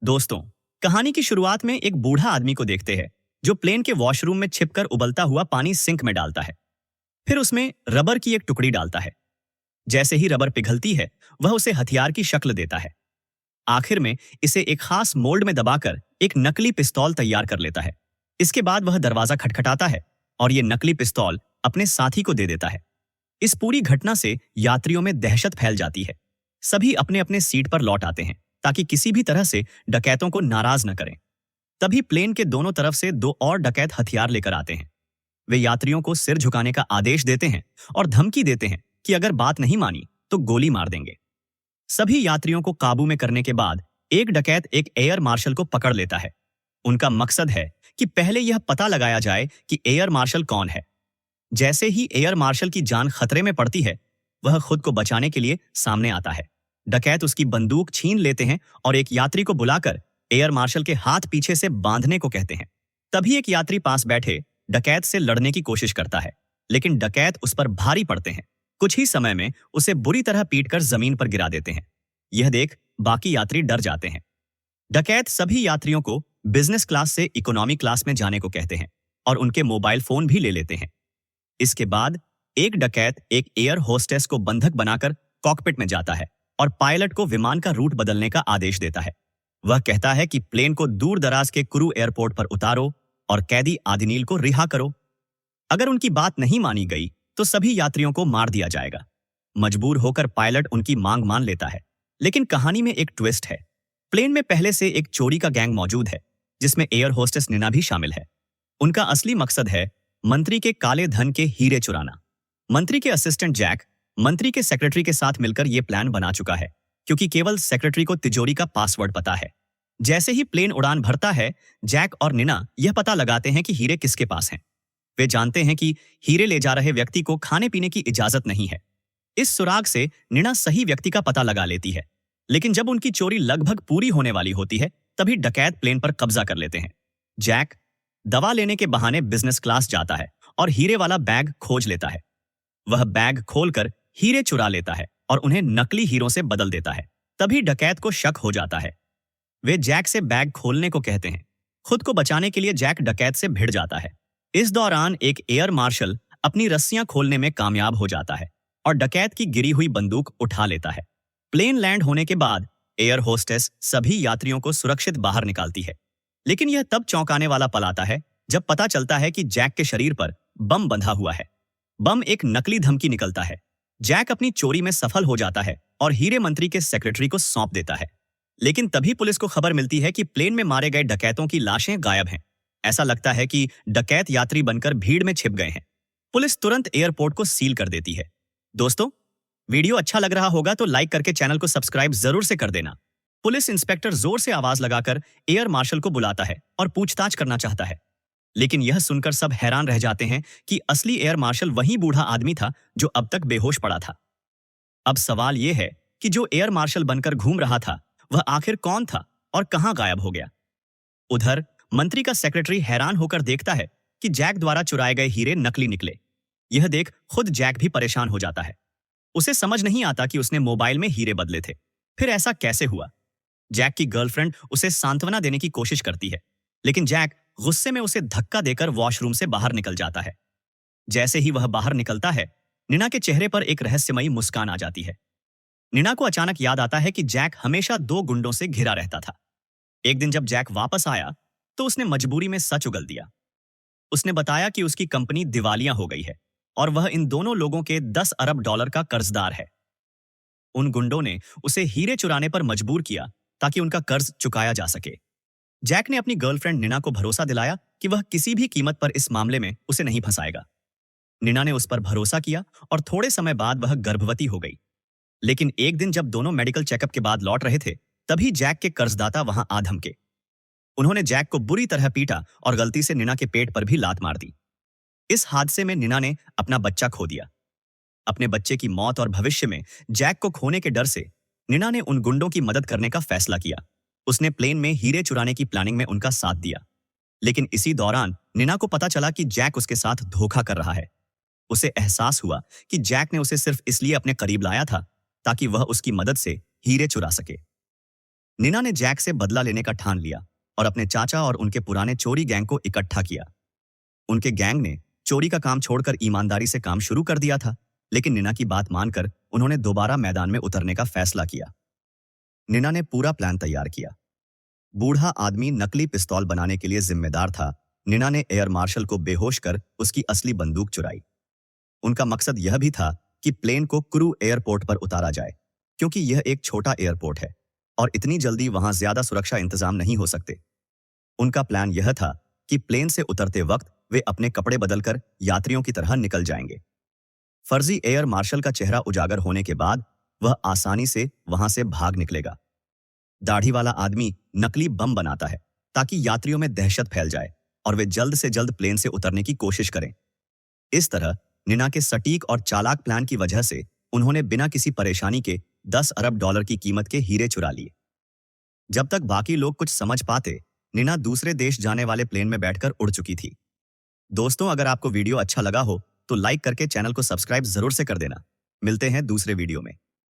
दोस्तों, कहानी की शुरुआत में एक बूढ़ा आदमी को देखते हैं जो प्लेन के वॉशरूम में छिपकर उबलता हुआ पानी सिंक में डालता है। फिर उसमें रबर की एक टुकड़ी डालता है। जैसे ही रबर पिघलती है, वह उसे हथियार की शक्ल देता है। आखिर में इसे एक खास मोल्ड में दबाकर एक नकली पिस्तौल तैयार कर लेता है। इसके बाद वह दरवाजा खटखटाता है और ये नकली पिस्तौल अपने साथी को दे देता है। इस पूरी घटना से यात्रियों में दहशत फैल जाती है। सभी अपने अपने सीट पर लौट आते हैं ताकि किसी भी तरह से डकैतों को नाराज न करें। तभी प्लेन के दोनों तरफ से दो और डकैत हथियार लेकर आते हैं। वे यात्रियों को सिर झुकाने का आदेश देते हैं और धमकी देते हैं कि अगर बात नहीं मानी तो गोली मार देंगे। सभी यात्रियों को काबू में करने के बाद एक डकैत एक एयर मार्शल को पकड़ लेता है। उनका मकसद है कि पहले यह पता लगाया जाए कि एयर मार्शल कौन है। जैसे ही एयर मार्शल की जान खतरे में पड़ती है, वह खुद को बचाने के लिए सामने आता है। डकैत उसकी बंदूक छीन लेते हैं और एक यात्री को बुलाकर एयर मार्शल के हाथ पीछे से बांधने को कहते हैं। तभी एक यात्री पास बैठे डकैत से लड़ने की कोशिश करता है, लेकिन डकैत उस पर भारी पड़ते हैं। कुछ ही समय में उसे बुरी तरह पीटकर जमीन पर गिरा देते हैं। यह देख बाकी यात्री डर जाते हैं। डकैत सभी यात्रियों को बिजनेस क्लास से इकोनॉमी क्लास में जाने को कहते हैं और उनके मोबाइल फोन भी ले लेते हैं। इसके बाद एक डकैत एक एयर होस्टेस को बंधक बनाकर कॉकपिट में जाता है और पायलट को विमान का रूट बदलने का आदेश देता है। वह कहता है कि प्लेन को दूर दराज के कुरू एयरपोर्ट पर उतारो और कैदी आदिनील को रिहा करो। अगर उनकी बात नहीं मानी गई तो सभी यात्रियों को मार दिया जाएगा। मजबूर होकर पायलट उनकी मांग मान लेता है, लेकिन कहानी में एक ट्विस्ट है। प्लेन में पहले से एक चोरी का गैंग मौजूद है, जिसमें एयर होस्टेस निना भी शामिल है। उनका असली मकसद है मंत्री के काले धन के हीरे चुराना। मंत्री के असिस्टेंट जैक मंत्री के सेक्रेटरी के साथ मिलकर यह प्लान बना चुका है, क्योंकि केवल सेक्रेटरी को तिजोरी का पासवर्ड पता है। जैसे ही प्लेन उड़ान भरता है, जैक और निना यह पता लगाते हैं कि हीरे किसके पास हैं। वे जानते हैं कि हीरे ले जा रहे व्यक्ति को खाने पीने की इजाजत नहीं है। इस सुराग से निना सही व्यक्ति का पता लगा लेती है, लेकिन जब उनकी चोरी लगभग पूरी होने वाली होती है, तभी डकैत प्लेन पर कब्जा कर लेते हैं। जैक दवा लेने के बहाने बिजनेस क्लास जाता है और हीरे वाला बैग खोज लेता है। वह बैग खोलकर हीरे चुरा लेता है और उन्हें नकली हीरों से बदल देता है। तभी डकैत को शक हो जाता है। वे जैक से बैग खोलने को कहते हैं। खुद को बचाने के लिए जैक डकैत से भिड़ जाता है। इस दौरान एक एयर मार्शल अपनी रस्सियां खोलने में कामयाब हो जाता है और डकैत की गिरी हुई बंदूक उठा लेता है। प्लेन लैंड होने के बाद एयर होस्टेस सभी यात्रियों को सुरक्षित बाहर निकालती है, लेकिन यह तब चौंकाने वाला पल आता है जब पता चलता है कि जैक के शरीर पर बम बंधा हुआ है। बम एक नकली धमकी निकलता है। जैक अपनी चोरी में सफल हो जाता है और हीरे मंत्री के सेक्रेटरी को सौंप देता है। लेकिन तभी पुलिस को खबर मिलती है कि प्लेन में मारे गए डकैतों की लाशें गायब हैं। ऐसा लगता है कि डकैत यात्री बनकर भीड़ में छिप गए हैं। पुलिस तुरंत एयरपोर्ट को सील कर देती है। दोस्तों, वीडियो अच्छा लग रहा होगा तो लाइक करके चैनल को सब्सक्राइब जरूर से कर देना। पुलिस इंस्पेक्टर जोर से आवाज लगाकर एयर मार्शल को बुलाता है और पूछताछ करना चाहता है, लेकिन यह सुनकर सब हैरान रह जाते हैं कि असली एयर मार्शल वही बूढ़ा आदमी था जो अब तक बेहोश पड़ा था। अब सवाल यह है कि जो एयर मार्शल बनकर घूम रहा था, वह आखिर कौन था और कहां गायब हो गया। उधर मंत्री का सेक्रेटरी हैरान होकर देखता है कि जैक द्वारा चुराए गए हीरे नकली निकले। यह देख खुद जैक भी परेशान हो जाता है। उसे समझ नहीं आता कि उसने मोबाइल में हीरे बदले थे। फिर ऐसा कैसे हुआ? जैक की गर्लफ्रेंड उसे सांत्वना देने की कोशिश करती है, लेकिन जैक गुस्से में उसे धक्का देकर वॉशरूम से बाहर निकल जाता है। जैसे ही वह बाहर निकलता है, निना के चेहरे पर एक रहस्यमयी मुस्कान आ जाती है। निना को अचानक याद आता है कि जैक हमेशा दो गुंडों से घिरा रहता था। एक दिन जब जैक वापस आया तो उसने मजबूरी में सच उगल दिया। उसने बताया कि उसकी कंपनी दिवालिया हो गई है और वह इन दोनों लोगों के 10 अरब डॉलर का कर्जदार है। उन गुंडों ने उसे हीरे चुराने पर मजबूर किया ताकि उनका कर्ज चुकाया जा सके। जैक ने अपनी गर्लफ्रेंड निना को भरोसा दिलाया कि वह किसी भी कीमत पर इस मामले में उसे नहीं फंसाएगा। निना ने उस पर भरोसा किया और थोड़े समय बाद वह गर्भवती हो गई। लेकिन एक दिन जब दोनों मेडिकल चेकअप के बाद लौट रहे थे, तभी जैक के कर्जदाता वहां आ धमके। उन्होंने जैक को बुरी तरह पीटा और गलती से निना के पेट पर भी लात मार दी। इस हादसे में निना ने अपना बच्चा खो दिया। अपने बच्चे की मौत और भविष्य में जैक को खोने के डर से निना ने उन गुंडों की मदद करने का फैसला किया। उसने प्लेन में हीरे चुराने की प्लानिंग में उनका साथ दिया। लेकिन इसी दौरान निना को पता चला कि जैक उसके साथ धोखा कर रहा है। उसे एहसास हुआ कि जैक ने उसे सिर्फ इसलिए अपने करीब लाया था ताकि वह उसकी मदद से हीरे चुरा सके। निना ने जैक से बदला लेने का ठान लिया और अपने चाचा और उनके पुराने चोरी गैंग को इकट्ठा किया। उनके गैंग ने चोरी का काम छोड़कर ईमानदारी से काम शुरू कर दिया था, लेकिन निना की बात मानकर उन्होंने दोबारा मैदान में उतरने का फैसला किया। निना ने पूरा प्लान तैयार किया। बूढ़ा आदमी नकली पिस्तौल बनाने के लिए जिम्मेदार था। निना ने एयर मार्शल को बेहोश कर उसकी असली बंदूक चुराई। उनका मकसद यह भी था कि प्लेन को क्रू एयरपोर्ट पर उतारा जाए, क्योंकि यह एक छोटा एयरपोर्ट है और इतनी जल्दी वहां ज्यादा सुरक्षा इंतजाम नहीं हो सकते। उनका प्लान यह था कि प्लेन से उतरते वक्त वे अपने कपड़े बदलकर यात्रियों की तरह निकल जाएंगे। फर्जी एयर मार्शल का चेहरा उजागर होने के बाद वह आसानी से वहां से भाग निकलेगा। दाढ़ी वाला आदमी नकली बम बनाता है ताकि यात्रियों में दहशत फैल जाए और वे जल्द से जल्द प्लेन से उतरने की कोशिश करें। इस तरह निना के सटीक और चालाक प्लान की वजह से उन्होंने बिना किसी परेशानी के 10 अरब डॉलर की कीमत के हीरे चुरा लिए। जब तक बाकी लोग कुछ समझ पाते, निना दूसरे देश जाने वाले प्लेन में बैठकर उड़ चुकी थी। दोस्तों, अगर आपको वीडियो अच्छा लगा हो तो लाइक करके चैनल को सब्सक्राइब जरूर से कर देना। मिलते हैं दूसरे वीडियो में।